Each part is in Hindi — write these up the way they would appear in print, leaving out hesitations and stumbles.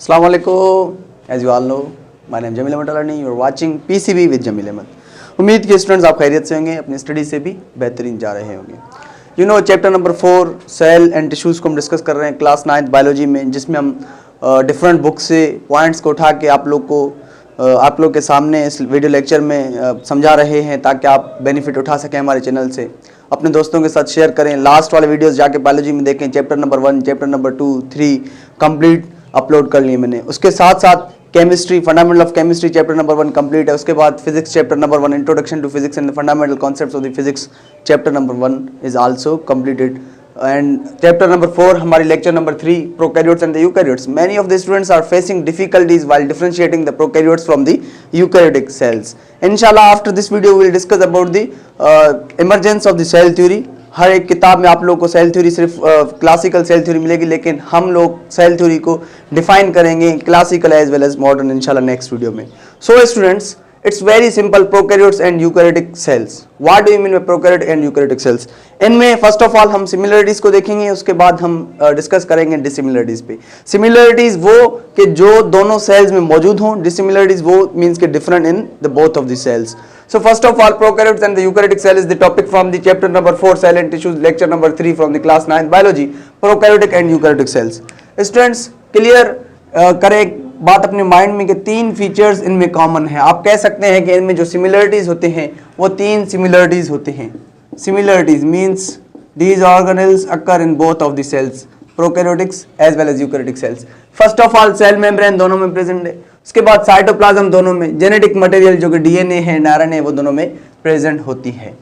Assalamu alaikum. As you all know, my name is Jamil Ahmed Talani. You are watching PCB with Jamil Ahmed. उम्मीद के स्टूडेंट्स आप खैरियत से होंगे, अपनी स्टडी से भी बेहतरीन जा रहे होंगे। You know chapter number 4 cell and tissues को हम डिस्कस कर रहे हैं क्लास 9th बायोलॉजी में, जिसमें हम डिफरेंट बुक से पॉइंट्स को उठा के आप लोग के सामने इस वीडियो लेक्चर में समझा रहे हैं ताकि आप बेनिफिट उठा सकें हमारे चैनल से। अपने दोस्तों के साथ शेयर करें। लास्ट वाले वीडियोस जाके बायोलॉजी में देखें। Chapter number 1, chapter number 2, 3 complete upload कर लिए मैंने। उसके साथ साथ chemistry, fundamental of chemistry chapter number 1 complete है। उसके बाद physics chapter number 1, introduction to physics and the fundamental concepts of the physics chapter number 1 is also completed. And chapter number 4 हमारी lecture number 3 prokaryotes and the eukaryotes. Many of the students are facing difficulties while differentiating the prokaryotes from the eukaryotic cells. इंशाल्लाह after this video we will discuss about the emergence of the cell theory. हर एक किताब में आप लोगों को सेल थ्योरी सिर्फ क्लासिकल सेल थ्योरी मिलेगी, लेकिन हम लोग सेल थ्योरी को डिफाइन करेंगे classical as well as modern इंशाल्लाह नेक्स्ट वीडियो में। So students, it's very simple, prokaryotes and eukaryotic cells. What do you mean by prokaryote and eukaryotic sales? इनमें फर्स्ट ऑफ ऑल हम सिमिलरिटीज को देखेंगे, उसके बाद हम डिस्कस करेंगे डिसिमिलरिटीज पे। सिमिलरिटीज वो कि जो दोनों सेल्स में मौजूद हों, डिसिमिलरिटीज वो मीन्स के different in the both of the cells. So first of all, prokaryotes and the eukaryotic cell is the topic from the chapter number 4 cell and tissues, lecture number 3 from the class 9th biology, prokaryotic and eukaryotic cells. Students clear करें बात अपने माइंड में कि 3 फीचर्स इनमें कॉमन है। आप कह सकते हैं कि इनमें जो सिमिलरिटीज होते हैं वो 3 सिमिलरिटीज होते हैं। Similarities means these organelles occur in both of the cells, prokaryotics as well as eukaryotic cells. First of all cell membrane दोनों में प्रेजेंट है। उसके बाद साइटोप्लाज्म दोनों में, जेनेटिक मटेरियल जो कि डीएनए है, आरएनए, वो दोनों में प्रेजेंट होती है।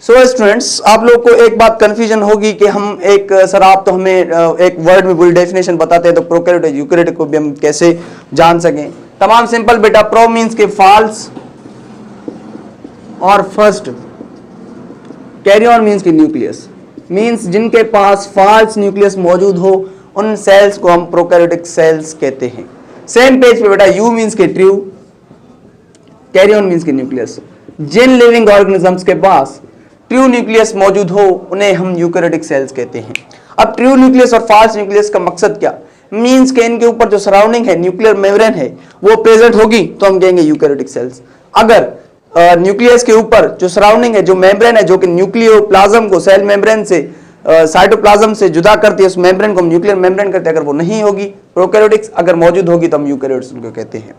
सो स्टूडेंट्स, आप लोग को एक बात कंफ्यूजन होगी कि हम सर आप तो हमें एक वर्ड में पूरी डेफिनेशन बताते हैं, तो प्रोकैरियोट यूकैरियोटिक को भी हम कैसे जान सकें? तमाम सिंपल बेटा। प्रो मीन्स के फॉल्स और फर्स्ट, कैरी ऑन मीन्स के न्यूक्लियस, मीन्स जिनके पास फॉल्स न्यूक्लियस मौजूद हो उन सेल्स को हम प्रोकैरियोटिक सेल्स कहते हैं। सेम पेज पे बेटा, यू मीन्स के ट्रू, कैरी ऑन मीन्स के न्यूक्लियस। जिन लिविंग ऑर्गेनिजम्स के पास ट्रू न्यूक्लियस मौजूद हो उन्हें हम यूकैरियोटिक सेल्स कहते हैं। अब ट्रू न्यूक्लियस और फॉल्स न्यूक्लियस का मकसद क्या? मीन्स के इनके ऊपर जो सराउंडिंग है, न्यूक्लियर मेम्ब्रेन है, वो प्रेजेंट होगी तो हम कहेंगे यूकैरियोटिक सेल्स। अगर न्यूक्लियस के ऊपर जो सराउंडिंग है, जो मेम्ब्रेन है, जो कि न्यूक्लियोप्लाज्म को सेल मेम्ब्रेन से साइटोप्लाज्म से जुदा करती है, उस मेम्ब्रेन को हम न्यूक्लियर मेम्ब्रेन कहते हैं। अगर वो नहीं होगी प्रोकैरियोटिक्स, अगर मौजूद होगी तो हम यूकैरियोट्स उनको कहते हैं।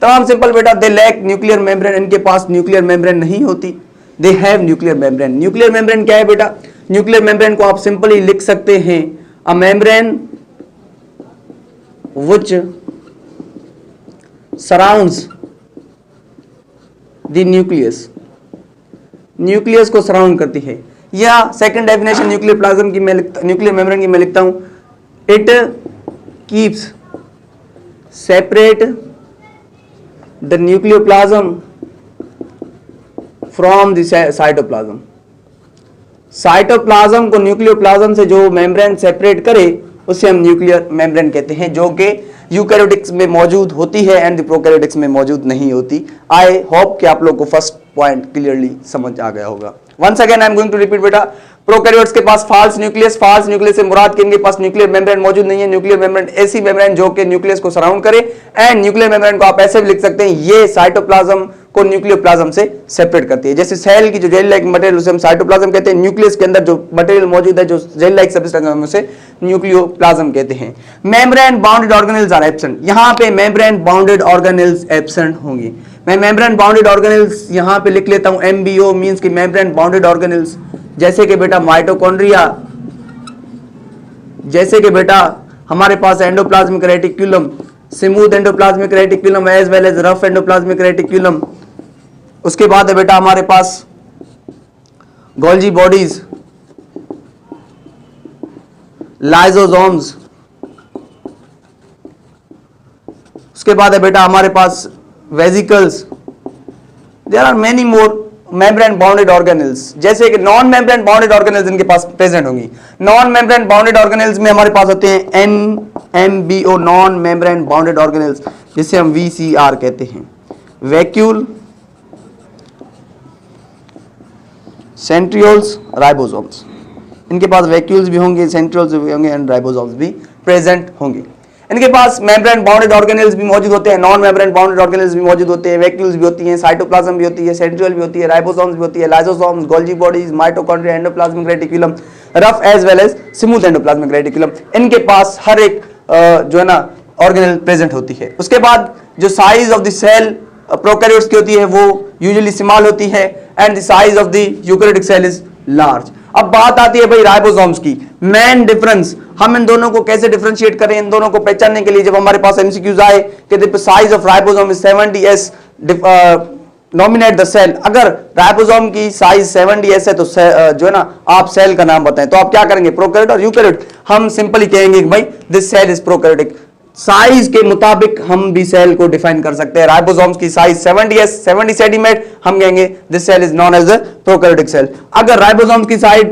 तमाम सिंपल बेटा। दे लैक न्यूक्लियर मेम्ब्रेन, इनके पास न्यूक्लियर मेम्ब्रेन नहीं होती। They have nuclear membrane. Nuclear membrane क्या है बेटा? न्यूक्लियर मेम्ब्रेन को आप सिंपली लिख सकते हैं a membrane which surrounds the nucleus, nucleus को सराउंड करती है। या सेकंड डेफिनेशन न्यूक्लियर प्लाज्म की न्यूक्लियर मेम्ब्रेन की मैं लिखता हूं, it keeps separate the nucleoplasm from the cytoplasm. Cytoplasm को न्यूक्लियोप्लाज्म से जो मेम्ब्रेन सेपरेट करे उसे हम न्यूक्लियर मेम्ब्रेन कहते हैं, जो कि यूकैरियोटिक्स में मौजूद होती है एंड प्रोकैरियोटिक्स में मौजूद नहीं होती। आई होप कि आप लोग को फर्स्ट पॉइंट क्लियरली समझ आ गया होगा। Once again I am going to repeat बेटा। प्रोकैरियोट्स के पास फॉल्स न्यूक्लियस, फॉल्स न्यूक्लियस से मुराद कि इनके पास न्यूक्लियर मेम्ब्रेन मौजूद नहीं है। न्यूक्लियर मेम्ब्रेन ऐसी मेम्ब्रेन जो कि न्यूक्लियस को सराउंड करे, एंड न्यूक्लियर मेम्ब्रेन को आप ऐसे भी लिख सकते हैं, ये साइटोप्लाज्म को न्यूक्लियोप्लाज्म से सेपरेट करती है। जैसे सेल की जो जेल लाइक मटेरियल उसे हम साइटोप्लाज्म कहते हैं, न्यूक्लियस के अंदर जो मटेरियल मौजूद है, जो जेल लाइक सब्सटेंस है, उसे न्यूक्लियोप्लाज्म कहते हैं। Membrane bounded organelles are absent. यहां पे मेम्ब्रेन बाउंडेड ऑर्गेनेल्स एब्सेंट होंगी। मैं मेम्ब्रेन बाउंडेड ऑर्गेनेल्स यहां पे लिख लेता हूं, एमबीओ मींस कि मेम्ब्रेन बाउंडेड ऑर्गेनेल्स, जैसे कि बेटा माइटोकॉन्ड्रिया, जैसे कि बेटा हमारे पास endoplasmic reticulum, smooth endoplasmic reticulum as well as rough endoplasmic reticulum. उसके बाद है बेटा हमारे पास गोल्जी बॉडीज, लाइजोसोम्स। उसके बाद है बेटा हमारे पास vesicles. There are many more membrane bounded organelles, जैसे कि नॉन मेम्ब्रेन बाउंडेड ऑर्गेनेल्स इनके पास प्रेजेंट होंगी। नॉन मेम्ब्रेन बाउंडेड ऑर्गेनेल्स में हमारे पास होते हैं NMBO, non membrane bounded organelles, जिसे हम वीसीआर कहते हैं। Vacuole, centrioles, ribosomes. इनके पास वैक्यूल्स भी होंगे, सेंट्रियोल्स भी होंगे एंड राइबोसोम्स भी प्रेजेंट होंगे। इनके पास मेम्ब्रेन बाउंडेड ऑर्गेनेल्स भी मौजूद होते हैं, नॉन मेम्ब्रेन बाउंडेड ऑर्गेनेल्स भी मौजूद होते हैं, वैक्यूल्स भी होती हैं, साइटोप्लाज्म भी होती है, सेंट्रियोल भी होती है, राइबोसोम्स भी होती है, lysosomes, Golgi bodies, mitochondria, endoplasmic reticulum, rough as well as smooth endoplasmic reticulum, इनके पास हर एक जो है ना ऑर्गेनेल प्रेजेंट होती है। उसके बाद जो size of the cell prokaryotes की होती है वो यूजुअली स्मॉल होती है and the size of the eukaryotic cell is large. अब बात आती है भाई राइबोसोम्स की। मेन डिफरेंस, हम इन दोनों को कैसे डिफरेंशिएट करें, इन दोनों को पहचानने के लिए जब हमारे पास एमसीक्यूज आए कि the size of ribosome is 70s, nominate the cell. अगर राइबोसोम की साइज 70s है तो जो है ना आप सेल का नाम बताएं, तो आप क्या करेंगे, प्रोकैरियोट और यूकैरियोट। हम सिंपली कहेंगे कि भाई this cell is prokaryotic. Size के मुताबिक हम भी सेल को डिफाइन कर सकते हैं। राइबोसोम्स की साइज 70 सेंटीमीटर, हम कहेंगे this cell is known as a prokaryotic cell. अगर राइबोसोम्स की साइज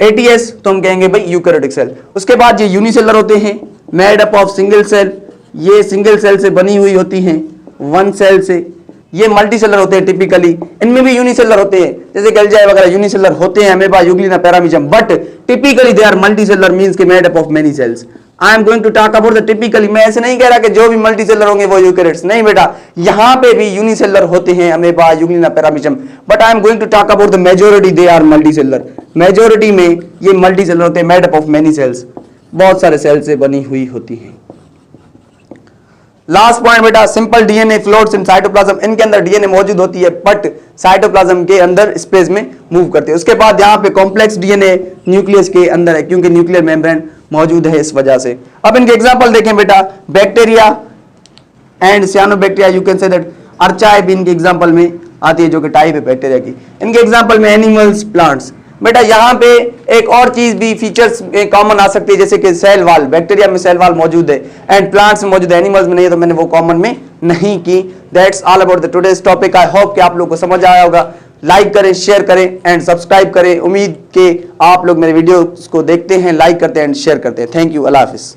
80s तो हम कहेंगे भाई यूकैरियोटिक सेल। उसके बाद ये यूनिसेलर होते हैं, made up of single cell, ये सिंगल सेल से बनी हुई होती हैं, वन सेल से। ये मल्टीसेलर होते हैं टिपिकली, इनमें भी यूनिसेलर होते हैं, जैसे गल्जाई वगैरह यूनिसेलर होते हैं, amoeba, euglena, paramecium, but typically they are multicellular, means के made up of many cells. I am going to talk about the typically. मैं ऐसे नहीं कह रहा कि जो भी मल्टीसेलर होंगे वो यूकैरियोट्स, नहीं बेटा, यहां पे भी यूनिसेलर होते हैं, amoeba, euglena, paramecium, but I am going to talk about the majority, they are multicellular. Majority में ये मल्टीसेलर होते हैं, made up of many cells, बहुत सारे सेल से बनी हुई होती हैं। लास्ट पॉइंट बेटा, simple DNA floats in cytoplasm. इनके अंदर डीएनए मौजूद होती है बट साइटोप्लाज्म के अंदर स्पेस में मूव करते हैं। उसके बाद यहाँ पे कॉम्प्लेक्स डीएनए न्यूक्लियस के अंदर है, क्योंकि न्यूक्लियर मेम्ब्रेन मौजूद है इस वजह से। अब इनके एग्जांपल देखें बेटा, bacteria and cyanobacteria, you can say that archaea भी इनके एग्जांपल में आती है, जो कि टाइप है बैक्टीरिया की। इनके एग्जांपल में एनिमल्स, प्लांट्स। बेटा यहाँ पे एक और चीज भी फीचर्स कॉमन आ सकती है, जैसे कि सेल वाल, बैक्टीरिया में सेल वाल मौजूद है एंड प्लांट्स में मौजूद है, एनिमल्स में नहीं है, तो मैंने वो कॉमन में नहीं की। That's all about the today's topic. I hope कि आप लोग को समझ आया होगा। लाइक करें, शेयर करें एंड सब्सक्राइब करें। उम्मीद के आप लोग मेरे वीडियोस को देखते हैं, लाइक करते हैं एंड शेयर करते हैं। Thank you, Allah Hafiz.